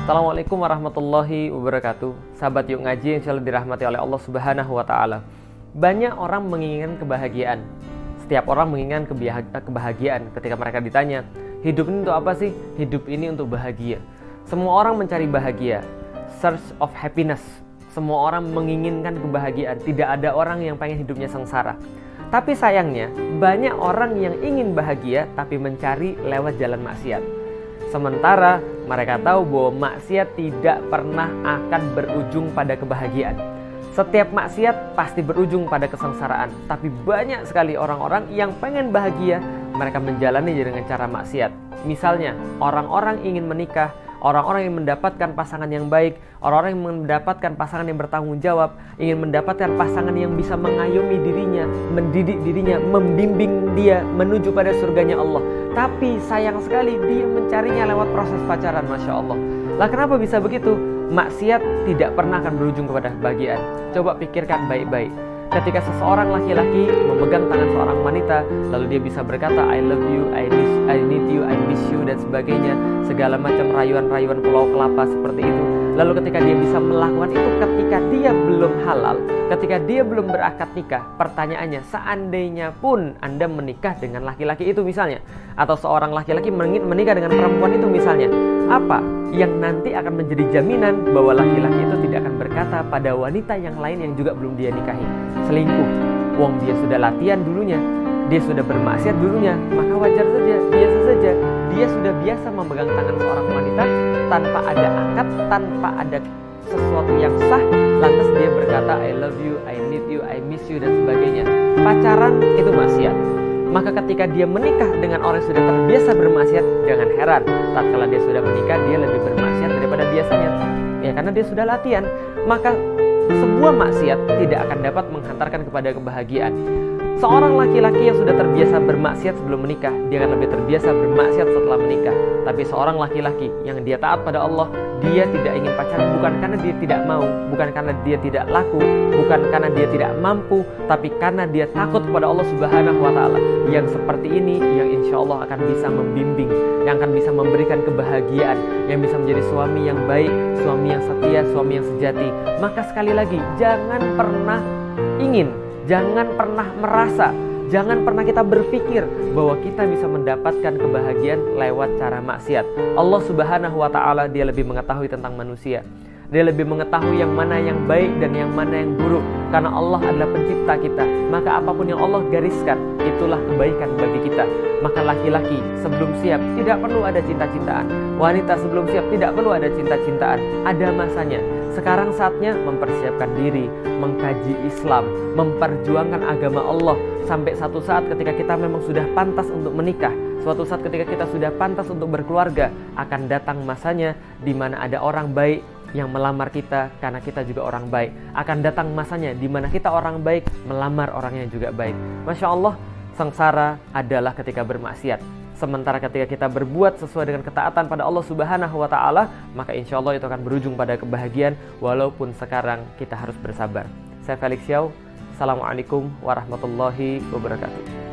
Assalamualaikum warahmatullahi wabarakatuh. Sahabat Yuk Ngaji yang selalu dirahmati oleh Allah Subhanahu wa Ta'ala. Banyak orang menginginkan kebahagiaan. Setiap orang menginginkan kebahagiaan. Ketika mereka ditanya, hidup ini untuk apa sih? Hidup ini untuk bahagia. Semua orang mencari bahagia, search of happiness. Semua orang menginginkan kebahagiaan. Tidak ada orang yang pengen hidupnya sengsara. Tapi sayangnya, banyak orang yang ingin bahagia tapi mencari lewat jalan maksiat. Sementara mereka tahu bahwa maksiat tidak pernah akan berujung pada kebahagiaan. Setiap maksiat pasti berujung pada kesengsaraan. Tapi banyak sekali orang-orang yang pengen bahagia, mereka menjalani dengan cara maksiat. Misalnya, orang-orang ingin menikah, orang-orang yang mendapatkan pasangan yang baik, orang-orang yang mendapatkan pasangan yang bertanggung jawab, ingin mendapatkan pasangan yang bisa mengayomi dirinya, mendidik dirinya, membimbing dia menuju pada surganya Allah. Tapi sayang sekali dia mencarinya lewat proses pacaran, Masya Allah. Lah kenapa bisa begitu? Maksiat tidak pernah akan berujung kepada kebahagiaan. Coba pikirkan baik-baik. Ketika seseorang laki-laki memegang tangan seorang wanita, lalu dia bisa berkata, I love you, I need you, I miss you, dan sebagainya. Segala macam rayuan-rayuan pulau kelapa seperti itu. Lalu ketika dia bisa melakukan itu ketika dia belum halal, ketika dia belum berakad nikah, pertanyaannya, seandainya pun Anda menikah dengan laki-laki itu misalnya, atau seorang laki-laki menikah dengan perempuan itu misalnya, apa yang nanti akan menjadi jaminan bahwa laki-laki itu tidak akan berkata pada wanita yang lain yang juga belum dia nikahi, selingkuh? Wong dia sudah latihan dulunya, dia sudah bermaksiat dulunya, maka wajar saja, biasa saja. Dia sudah biasa memegang tangan seorang wanita tanpa ada akad, tanpa ada sesuatu yang sah, lantas dia berkata I love you, I need you, I miss you, dan sebagainya. Pacaran itu maksiat. Maka ketika dia menikah dengan orang yang sudah terbiasa bermaksiat, jangan heran tatkala dia sudah menikah dia lebih bermaksiat daripada biasanya. Ya karena dia sudah latihan. Maka sebuah maksiat tidak akan dapat menghantarkan kepada kebahagiaan. Seorang laki-laki yang sudah terbiasa bermaksiat sebelum menikah, dia akan lebih terbiasa bermaksiat setelah menikah. Tapi seorang laki-laki yang dia taat pada Allah, dia tidak ingin pacaran bukan karena dia tidak mau, bukan karena dia tidak laku, bukan karena dia tidak mampu, tapi karena dia takut kepada Allah Subhanahu wa Ta'ala. Yang seperti ini yang insya Allah akan bisa membimbing, yang akan bisa memberikan kebahagiaan, yang bisa menjadi suami yang baik, suami yang setia, suami yang sejati. Maka sekali lagi, jangan pernah ingin, jangan pernah merasa, jangan pernah kita berpikir bahwa kita bisa mendapatkan kebahagiaan lewat cara maksiat. Allah Subhanahu wa Ta'ala dia lebih mengetahui tentang manusia. Dia lebih mengetahui yang mana yang baik dan yang mana yang buruk. Karena Allah adalah pencipta kita. Maka apapun yang Allah gariskan, itulah kebaikan bagi kita. Maka laki-laki sebelum siap tidak perlu ada cinta-cintaan. Wanita sebelum siap tidak perlu ada cinta-cintaan. Ada masanya. Sekarang saatnya mempersiapkan diri, mengkaji Islam, memperjuangkan agama Allah. Sampai satu saat ketika kita memang sudah pantas untuk menikah, suatu saat ketika kita sudah pantas untuk berkeluarga, akan datang masanya di mana ada orang baik yang melamar kita karena kita juga orang baik. Akan datang masanya di mana kita orang baik melamar orang yang juga baik. Masya Allah, sengsara adalah ketika bermaksiat. Sementara ketika kita berbuat sesuai dengan ketaatan pada Allah Subhanahu wa Ta'ala, maka insya Allah itu akan berujung pada kebahagiaan, walaupun sekarang kita harus bersabar. Saya Felix Yau. Assalamualaikum warahmatullahi wabarakatuh.